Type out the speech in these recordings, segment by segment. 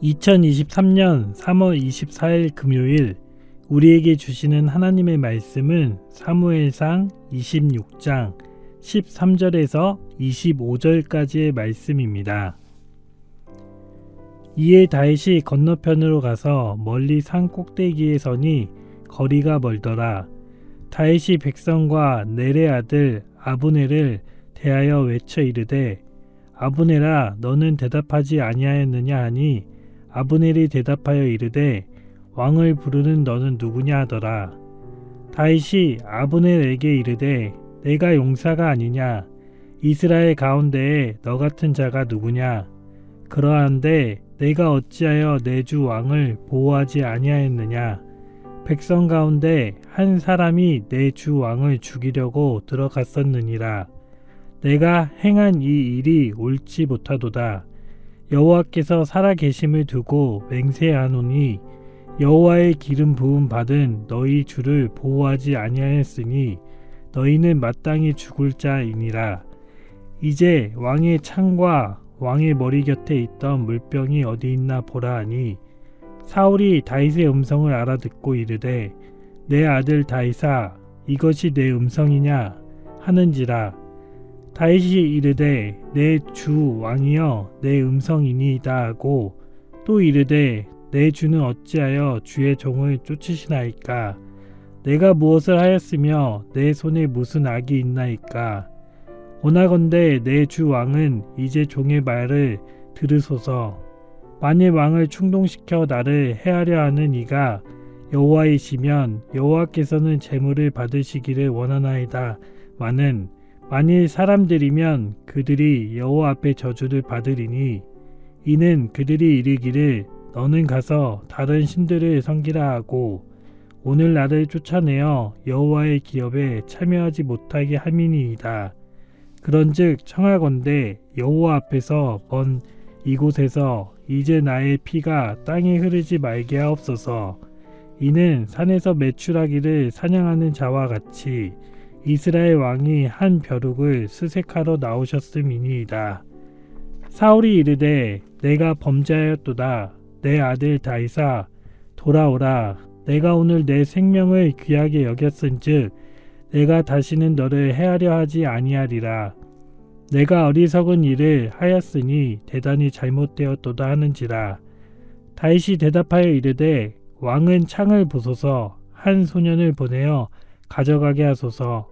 2023년 3월 24일 금요일 우리에게 주시는 하나님의 말씀은 사무엘상 26장 13절에서 25절까지의 말씀입니다. 이에 다윗이 건너편으로 가서 멀리 산 꼭대기에 서니 거리가 멀더라. 다윗이 백성과 넬의 아들 아브넬을 대하여 외쳐 이르되 아브넬아 너는 대답하지 아니하였느냐 하니 아브넬이 대답하여 이르되 왕을 부르는 너는 누구냐 하더라. 다윗이 아브넬에게 이르되 내가 용사가 아니냐? 이스라엘 가운데에 너 같은 자가 누구냐? 그러한데 내가 어찌하여 내 주 왕을 보호하지 아니하였느냐? 백성 가운데 한 사람이 내 주 왕을 죽이려고 들어갔었느니라. 내가 행한 이 일이 옳지 못하도다. 여호와께서 살아계심을 두고 맹세하노니 여호와의 기름 부음 받은 너희 주를 보호하지 아니하였으니 너희는 마땅히 죽을 자이니라. 이제 왕의 창과 왕의 머리 곁에 있던 물병이 어디 있나 보라 하니 사울이 다윗의 음성을 알아듣고 이르되 내 아들 다윗아 이것이 내 음성이냐 하는지라. 다윗이 이르되 내 주 왕이여 내 음성이니이다 하고 또 이르되 내 주는 어찌하여 주의 종을 쫓으시나이까? 내가 무엇을 하였으며 내 손에 무슨 악이 있나이까? 원하건대 내 주 왕은 이제 종의 말을 들으소서. 만일 왕을 충동시켜 나를 해하려 하는 이가 여호와이시면 여호와께서는 재물을 받으시기를 원하나이다. 만일 사람들이면 그들이 여호와 앞에 저주를 받으리니 이는 그들이 이르기를 너는 가서 다른 신들을 섬기라 하고 오늘 나를 쫓아내어 여호와의 기업에 참여하지 못하게 함이니이다. 그런즉 청하건대 여호와 앞에서 먼 이곳에서 이제 나의 피가 땅에 흐르지 말게 하옵소서. 이는 산에서 메추라기를 사냥하는 자와 같이 이스라엘 왕이 한 벼룩을 수색하러 나오셨음이니이다. 사울이 이르되 내가 범죄하였도다. 내 아들 다윗아 돌아오라. 내가 오늘 내 생명을 귀하게 여겼은즉 내가 다시는 너를 해하려 하지 아니하리라. 내가 어리석은 일을 하였으니 대단히 잘못되었도다 하는지라. 다윗이 대답하여 이르되 왕은 창을 보소서. 한 소년을 보내어 가져가게 하소서.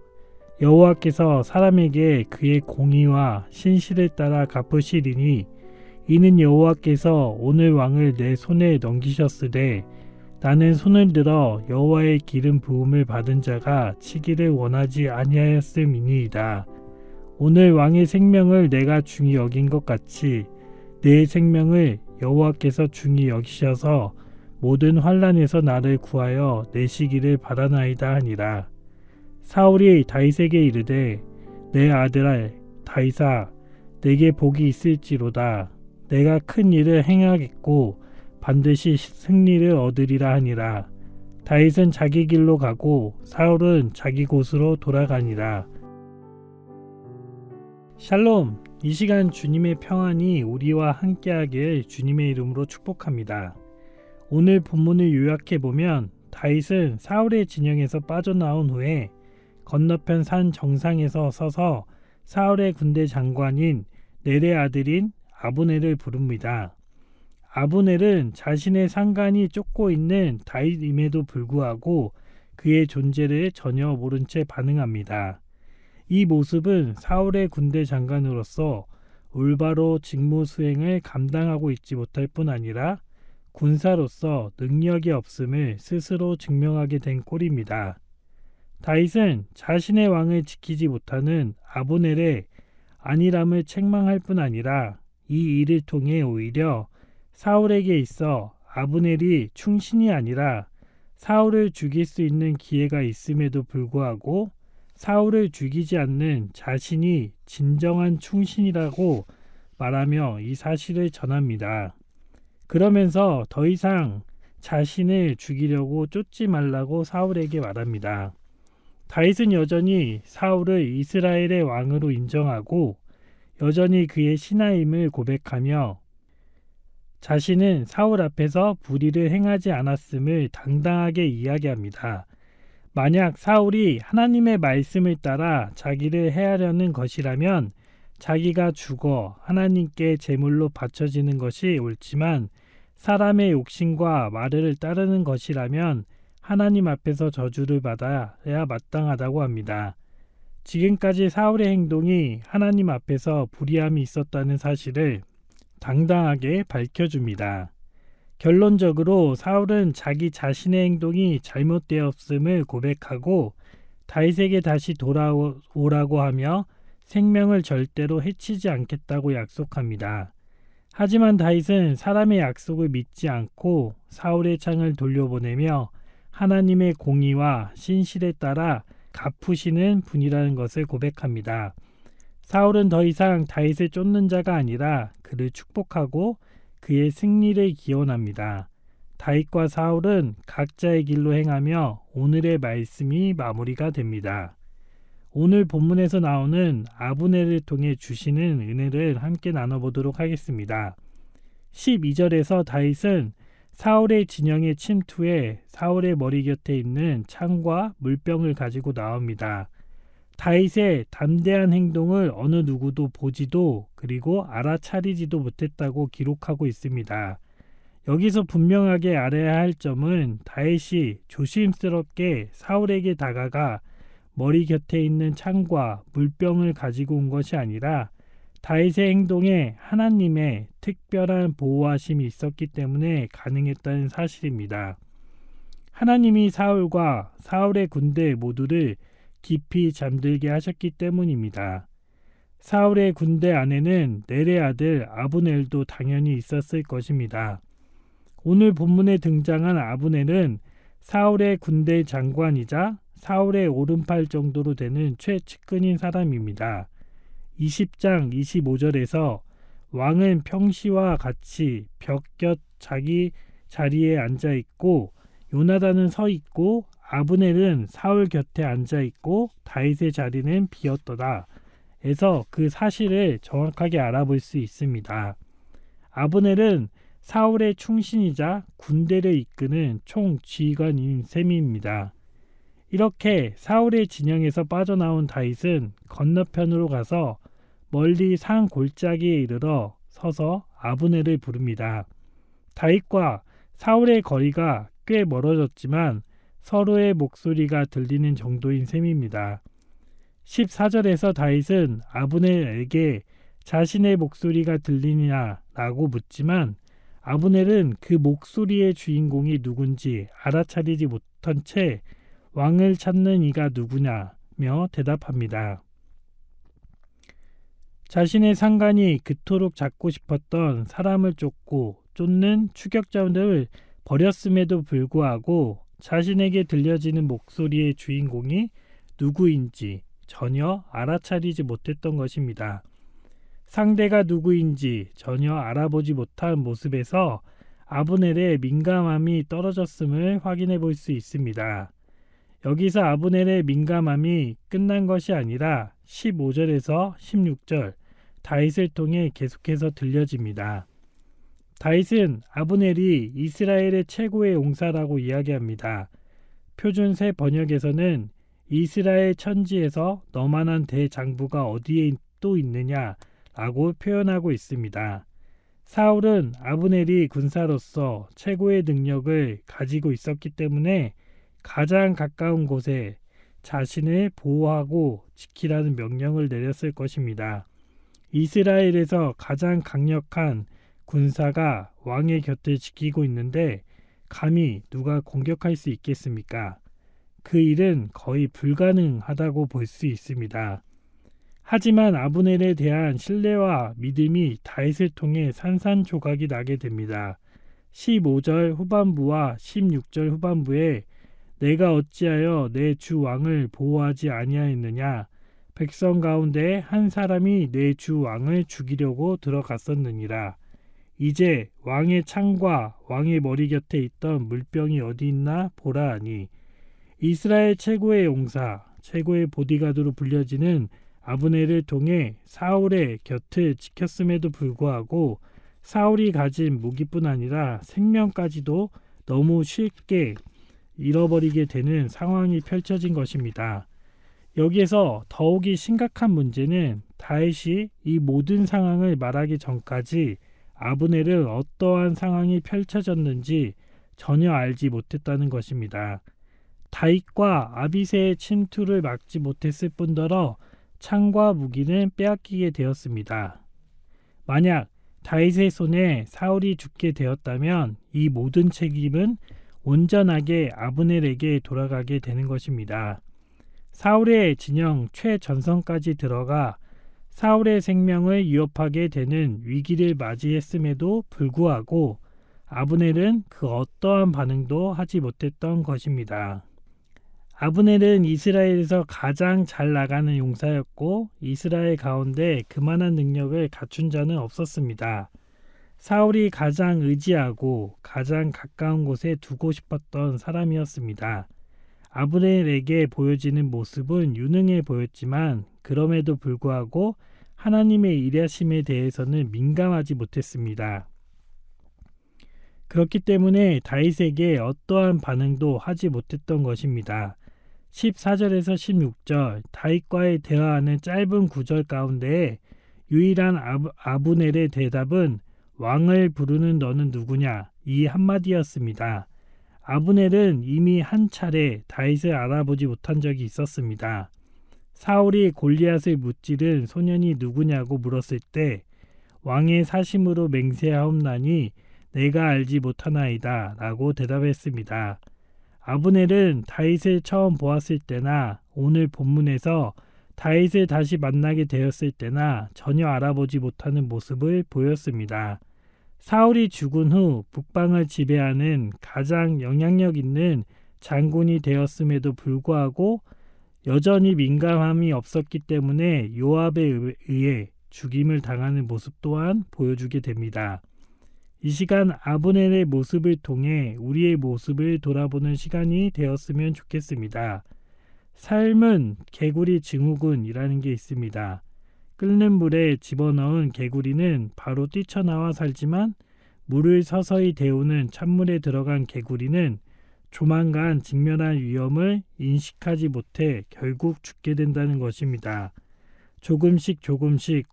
여호와께서 사람에게 그의 공의와 신실을 따라 갚으시리니 이는 여호와께서 오늘 왕을 내 손에 넘기셨으되 나는 손을 들어 여호와의 기름 부음을 받은 자가 치기를 원하지 아니하였음이니이다. 오늘 왕의 생명을 내가 중히 여긴 것 같이 내 생명을 여호와께서 중히 여기셔서 모든 환난에서 나를 구하여 내시기를 바라나이다 하니라. 사울이 다윗에게 이르되 내 아들아 다윗아 내게 복이 있을지로다. 내가 큰 일을 행하겠고 반드시 승리를 얻으리라 하니라. 다윗은 자기 길로 가고 사울은 자기 곳으로 돌아가니라. 샬롬. 이 시간 주님의 평안이 우리와 함께하길 주님의 이름으로 축복합니다. 오늘 본문을 요약해보면 다윗은 사울의 진영에서 빠져나온 후에 건너편 산 정상에서 서서 사울의 군대 장관인 넬의 아들인 아브넬을 부릅니다. 아브넬은 자신의 상관이 쫓고 있는 다윗임에도 불구하고 그의 존재를 전혀 모른 채 반응합니다. 이 모습은 사울의 군대 장관으로서 올바로 직무 수행을 감당하고 있지 못할 뿐 아니라 군사로서 능력이 없음을 스스로 증명하게 된 꼴입니다. 다윗은 자신의 왕을 지키지 못하는 아브넬의 안일함을 책망할 뿐 아니라 이 일을 통해 오히려 사울에게 있어 아브넬이 충신이 아니라 사울을 죽일 수 있는 기회가 있음에도 불구하고 사울을 죽이지 않는 자신이 진정한 충신이라고 말하며 이 사실을 전합니다. 그러면서 더 이상 자신을 죽이려고 쫓지 말라고 사울에게 말합니다. 다윗은 여전히 사울을 이스라엘의 왕으로 인정하고 여전히 그의 신하임을 고백하며 자신은 사울 앞에서 불의를 행하지 않았음을 당당하게 이야기합니다. 만약 사울이 하나님의 말씀을 따라 자기를 해하려는 것이라면 자기가 죽어 하나님께 제물로 바쳐지는 것이 옳지만 사람의 욕심과 말을 따르는 것이라면 하나님 앞에서 저주를 받아야 마땅하다고 합니다. 지금까지 사울의 행동이 하나님 앞에서 불의함이 있었다는 사실을 당당하게 밝혀줍니다. 결론적으로 사울은 자기 자신의 행동이 잘못되었음을 고백하고 다윗에게 다시 돌아오라고 하며 생명을 절대로 해치지 않겠다고 약속합니다. 하지만 다윗은 사람의 약속을 믿지 않고 사울의 창을 돌려보내며 하나님의 공의와 신실에 따라 갚으시는 분이라는 것을 고백합니다. 사울은 더 이상 다윗을 쫓는 자가 아니라 그를 축복하고 그의 승리를 기원합니다. 다윗과 사울은 각자의 길로 행하며 오늘의 말씀이 마무리가 됩니다. 오늘 본문에서 나오는 아브넬을 통해 주시는 은혜를 함께 나눠보도록 하겠습니다. 12절에서 다윗은 사울의 진영에 침투해 사울의 머리 곁에 있는 창과 물병을 가지고 나옵니다. 다윗의 담대한 행동을 어느 누구도 보지도 그리고 알아차리지도 못했다고 기록하고 있습니다. 여기서 분명하게 알아야 할 점은 다윗이 조심스럽게 사울에게 다가가 머리 곁에 있는 창과 물병을 가지고 온 것이 아니라 다윗의 행동에 하나님의 특별한 보호하심이 있었기 때문에 가능했다는 사실입니다. 하나님이 사울과 사울의 군대 모두를 깊이 잠들게 하셨기 때문입니다. 사울의 군대 안에는 넬의 아들 아브넬도 당연히 있었을 것입니다. 오늘 본문에 등장한 아브넬은 사울의 군대 장관이자 사울의 오른팔 정도로 되는 최측근인 사람입니다. 20장 25절에서 왕은 평시와 같이 벽 곁 자기 자리에 앉아 있고 요나단은 서 있고 아브넬은 사울 곁에 앉아 있고 다윗의 자리는 비었더라. 에서 그 사실을 정확하게 알아볼 수 있습니다. 아브넬은 사울의 충신이자 군대를 이끄는 총지휘관인 셈입니다. 이렇게 사울의 진영에서 빠져나온 다윗은 건너편으로 가서 멀리 산 골짜기에 이르러 서서 아브넬을 부릅니다. 다윗과 사울의 거리가 꽤 멀어졌지만 서로의 목소리가 들리는 정도인 셈입니다. 14절에서 다윗은 아브넬에게 자신의 목소리가 들리냐라고 묻지만 아브넬은 그 목소리의 주인공이 누군지 알아차리지 못한 채 왕을 찾는 이가 누구냐며 대답합니다. 자신의 상관이 그토록 잡고 싶었던 사람을 쫓는 추격자들을 버렸음에도 불구하고 자신에게 들려지는 목소리의 주인공이 누구인지 전혀 알아차리지 못했던 것입니다. 상대가 누구인지 전혀 알아보지 못한 모습에서 아브넬의 민감함이 떨어졌음을 확인해 볼 수 있습니다. 여기서 아브넬의 민감함이 끝난 것이 아니라 15절에서 16절 다윗을 통해 계속해서 들려집니다. 다윗은 아브넬이 이스라엘의 최고의 용사라고 이야기합니다. 표준 새 번역에서는 이스라엘 천지에서 너만한 대장부가 어디에 또 있느냐라고 표현하고 있습니다. 사울은 아브넬이 군사로서 최고의 능력을 가지고 있었기 때문에 가장 가까운 곳에 자신을 보호하고 지키라는 명령을 내렸을 것입니다. 이스라엘에서 가장 강력한 군사가 왕의 곁을 지키고 있는데 감히 누가 공격할 수 있겠습니까? 그 일은 거의 불가능하다고 볼 수 있습니다. 하지만 아브넬에 대한 신뢰와 믿음이 다윗을 통해 산산조각이 나게 됩니다. 15절 후반부와 16절 후반부에 내가 어찌하여 내 주 왕을 보호하지 아니하였느냐? 백성 가운데 한 사람이 내 주 왕을 죽이려고 들어갔었느니라. 이제 왕의 창과 왕의 머리 곁에 있던 물병이 어디 있나 보라 하니 이스라엘 최고의 용사, 최고의 보디가드로 불려지는 아브넬을 통해 사울의 곁을 지켰음에도 불구하고 사울이 가진 무기뿐 아니라 생명까지도 너무 쉽게 잃어버리게 되는 상황이 펼쳐진 것입니다. 여기에서 더욱이 심각한 문제는 다윗이 이 모든 상황을 말하기 전까지 아브넬은 어떠한 상황이 펼쳐졌는지 전혀 알지 못했다는 것입니다. 다윗과 아비새의 침투를 막지 못했을 뿐더러 창과 무기는 빼앗기게 되었습니다. 만약 다윗의 손에 사울이 죽게 되었다면 이 모든 책임은 온전하게 아브넬에게 돌아가게 되는 것입니다. 사울의 진영 최전선까지 들어가 사울의 생명을 위협하게 되는 위기를 맞이했음에도 불구하고 아브넬은 그 어떠한 반응도 하지 못했던 것입니다. 아브넬은 이스라엘에서 가장 잘 나가는 용사였고 이스라엘 가운데 그만한 능력을 갖춘 자는 없었습니다. 사울이 가장 의지하고 가장 가까운 곳에 두고 싶었던 사람이었습니다. 아브넬에게 보여지는 모습은 유능해 보였지만 그럼에도 불구하고 하나님의 일하심에 대해서는 민감하지 못했습니다. 그렇기 때문에 다윗에게 어떠한 반응도 하지 못했던 것입니다. 14절에서 16절 다윗과의 대화하는 짧은 구절 가운데 유일한 아브넬의 대답은 왕을 부르는 너는 누구냐 이 한마디였습니다. 아브넬은 이미 한 차례 다윗을 알아보지 못한 적이 있었습니다. 사울이 골리앗을 무찌른 소년이 누구냐고 물었을 때 왕의 사심으로 맹세하옵나니 내가 알지 못하나이다 라고 대답했습니다. 아브넬은 다윗을 처음 보았을 때나 오늘 본문에서 다윗을 다시 만나게 되었을 때나 전혀 알아보지 못하는 모습을 보였습니다. 사울이 죽은 후 북방을 지배하는 가장 영향력 있는 장군이 되었음에도 불구하고 여전히 민감함이 없었기 때문에 요압에 의해 죽임을 당하는 모습 또한 보여주게 됩니다. 이 시간 아브넬의 모습을 통해 우리의 모습을 돌아보는 시간이 되었으면 좋겠습니다. 삶은 개구리 증후군이라는 게 있습니다. 끓는 물에 집어넣은 개구리는 바로 뛰쳐나와 살지만 물을 서서히 데우는 찬물에 들어간 개구리는 조만간 직면할 위험을 인식하지 못해 결국 죽게 된다는 것입니다. 조금씩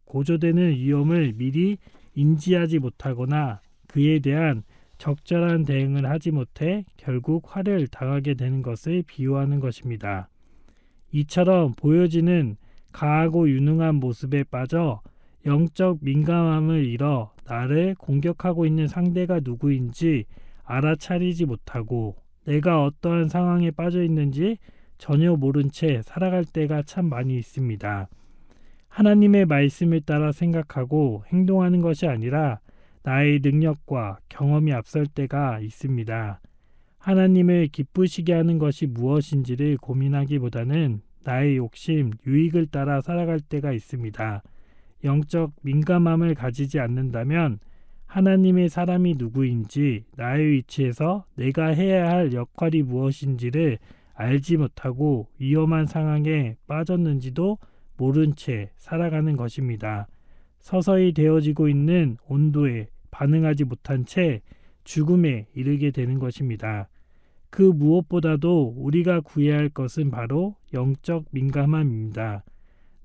고조되는 위험을 미리 인지하지 못하거나 그에 대한 적절한 대응을 하지 못해 결국 화를 당하게 되는 것을 비유하는 것입니다. 이처럼 보여지는 강하고 유능한 모습에 빠져 영적 민감함을 잃어 나를 공격하고 있는 상대가 누구인지 알아차리지 못하고 내가 어떠한 상황에 빠져 있는지 전혀 모른 채 살아갈 때가 참 많이 있습니다. 하나님의 말씀을 따라 생각하고 행동하는 것이 아니라 나의 능력과 경험이 앞설 때가 있습니다. 하나님을 기쁘시게 하는 것이 무엇인지를 고민하기보다는 나의 욕심, 유익을 따라 살아갈 때가 있습니다. 영적 민감함을 가지지 않는다면 하나님의 사람이 누구인지 나의 위치에서 내가 해야 할 역할이 무엇인지를 알지 못하고 위험한 상황에 빠졌는지도 모른 채 살아가는 것입니다. 서서히 되어지고 있는 온도에 반응하지 못한 채 죽음에 이르게 되는 것입니다. 그 무엇보다도 우리가 구해야 할 것은 바로 영적 민감함입니다.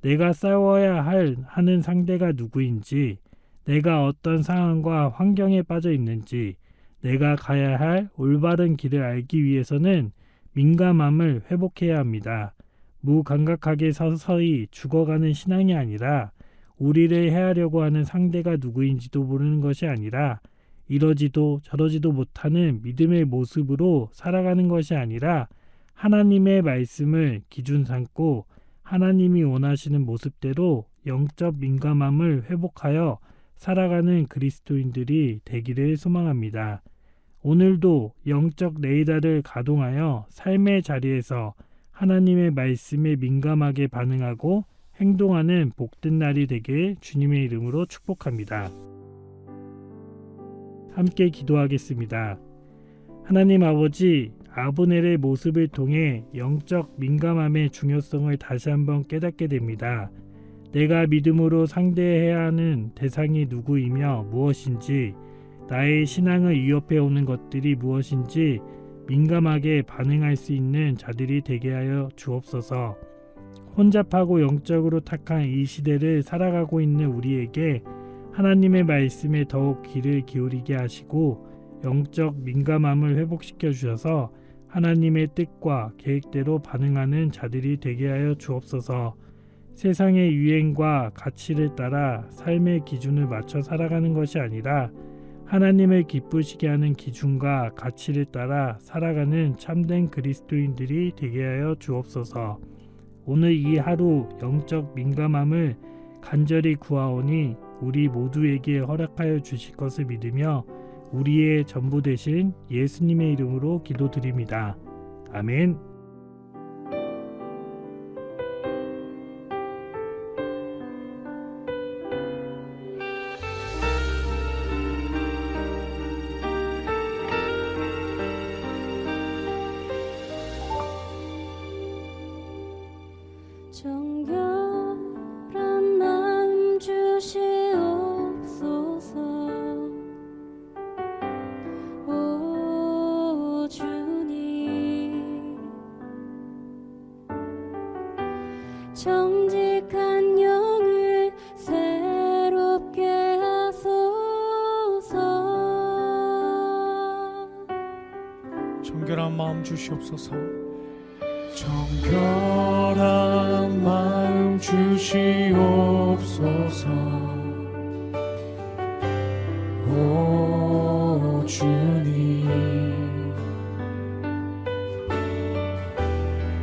내가 싸워야 하는 상대가 누구인지, 내가 어떤 상황과 환경에 빠져 있는지, 내가 가야 할 올바른 길을 알기 위해서는 민감함을 회복해야 합니다. 무감각하게 서서히 죽어가는 신앙이 아니라 우리를 해하려고 하는 상대가 누구인지도 모르는 것이 아니라 이러지도 저러지도 못하는 믿음의 모습으로 살아가는 것이 아니라 하나님의 말씀을 기준 삼고 하나님이 원하시는 모습대로 영적 민감함을 회복하여 살아가는 그리스도인들이 되기를 소망합니다. 오늘도 영적 레이더를 가동하여 삶의 자리에서 하나님의 말씀에 민감하게 반응하고 행동하는 복된 날이 되길 주님의 이름으로 축복합니다. 함께 기도하겠습니다. 하나님 아버지, 아브넬의 모습을 통해 영적 민감함의 중요성을 다시 한번 깨닫게 됩니다. 내가 믿음으로 상대해야 하는 대상이 누구이며 무엇인지, 나의 신앙을 위협해 오는 것들이 무엇인지 민감하게 반응할 수 있는 자들이 되게 하여 주옵소서. 혼잡하고 영적으로 탁한 이 시대를 살아가고 있는 우리에게 하나님의 말씀에 더욱 귀를 기울이게 하시고 영적 민감함을 회복시켜 주셔서 하나님의 뜻과 계획대로 반응하는 자들이 되게 하여 주옵소서. 세상의 유행과 가치를 따라 삶의 기준을 맞춰 살아가는 것이 아니라 하나님을 기쁘시게 하는 기준과 가치를 따라 살아가는 참된 그리스도인들이 되게 하여 주옵소서. 오늘 이 하루 영적 민감함을 간절히 구하오니 우리 모두에게 허락하여 주실 것을 믿으며 우리의 전부 되신 예수님의 이름으로 기도드립니다. 아멘. 정결한 마음 주시옵소서. 오 주님, 정직한 영을 새롭게 하소서. 정결한 마음 주시옵소서. 정결한 마음 주시옵소서. 오 주님,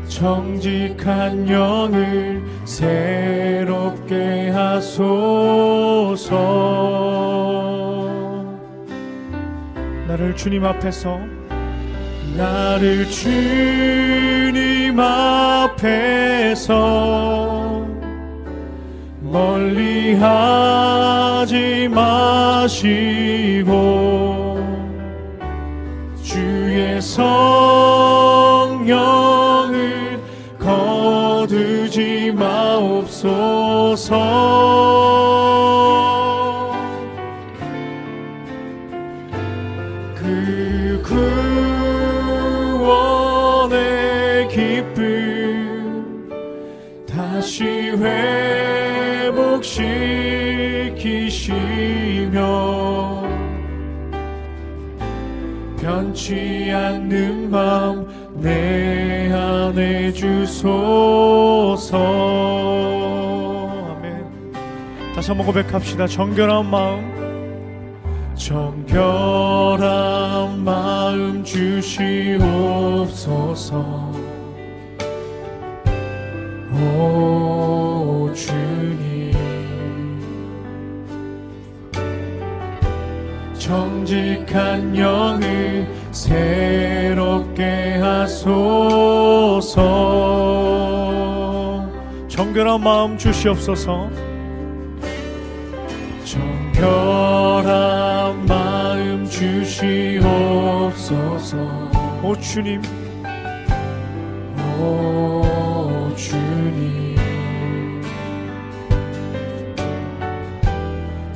정직한 영을 새롭게 하소서. 나를 주님 앞에서 멀리하지 마시고 주의 성령을 거두지 마옵소서. 그 구원의 기쁨 다시 회복시키시며 변치 않는 마음 내 안에 주소서. 아멘. 다시 한번 고백합시다. 정결한 마음 주시옵소서. 오 주님, 정직한 영을 새롭게 하소서. 정결한 마음 주시옵소서. 정결한 마음 주시옵소서. 오 주님, 오 주님,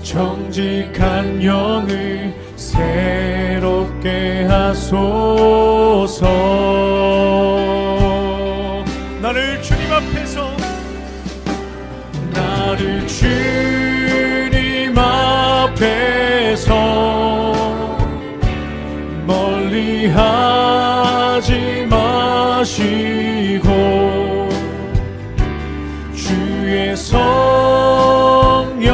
정직한 영을 새롭게 하소서. 나를 주님 앞에서 멀리하지 마시고 주의 성령을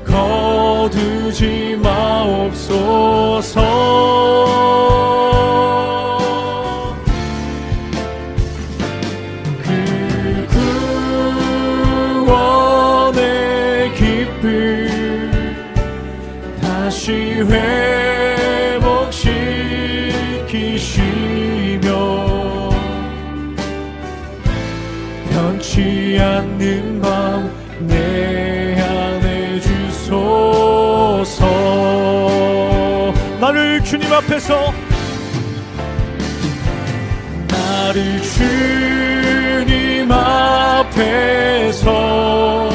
거두지 마옵소서. 그 구원의 기쁨 다시 회복시키시며 변치 않는 마음 내 안에 주소서. 나를 주님 앞에서 멀리하지 앞에서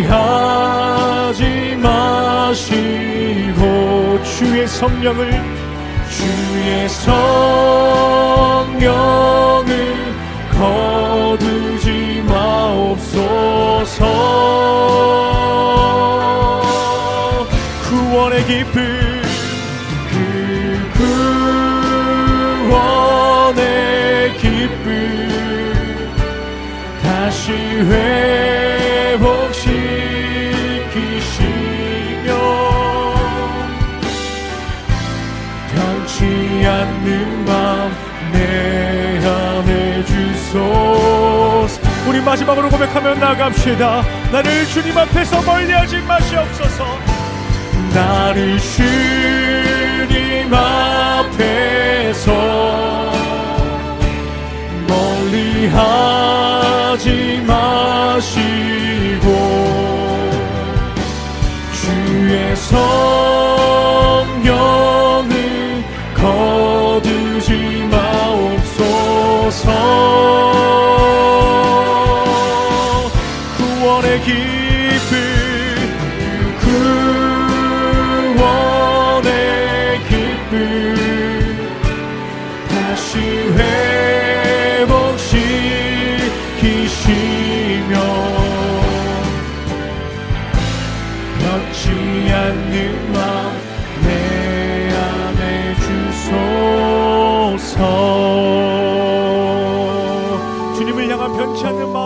멀리하지 마시고 주의 성령을 거두지 마옵소서. 구원의 기쁨 구원의 기쁨 다시 회복시키시며 변치 않는 맘 내 안에 주소서. 우리 마지막으로 고백하며 나갑시다. 나를 주님 앞에서 멀리하지 마시옵소서. 나를 주님 앞에서 멀리하지 마시고 주의 성령을 거두지 마옵소서. 구원의 기쁨 구원의 기쁨 다시 회복시키시며 변치 않는 맘 내 안에 주소서. 주님을 향한 변치 않는 마음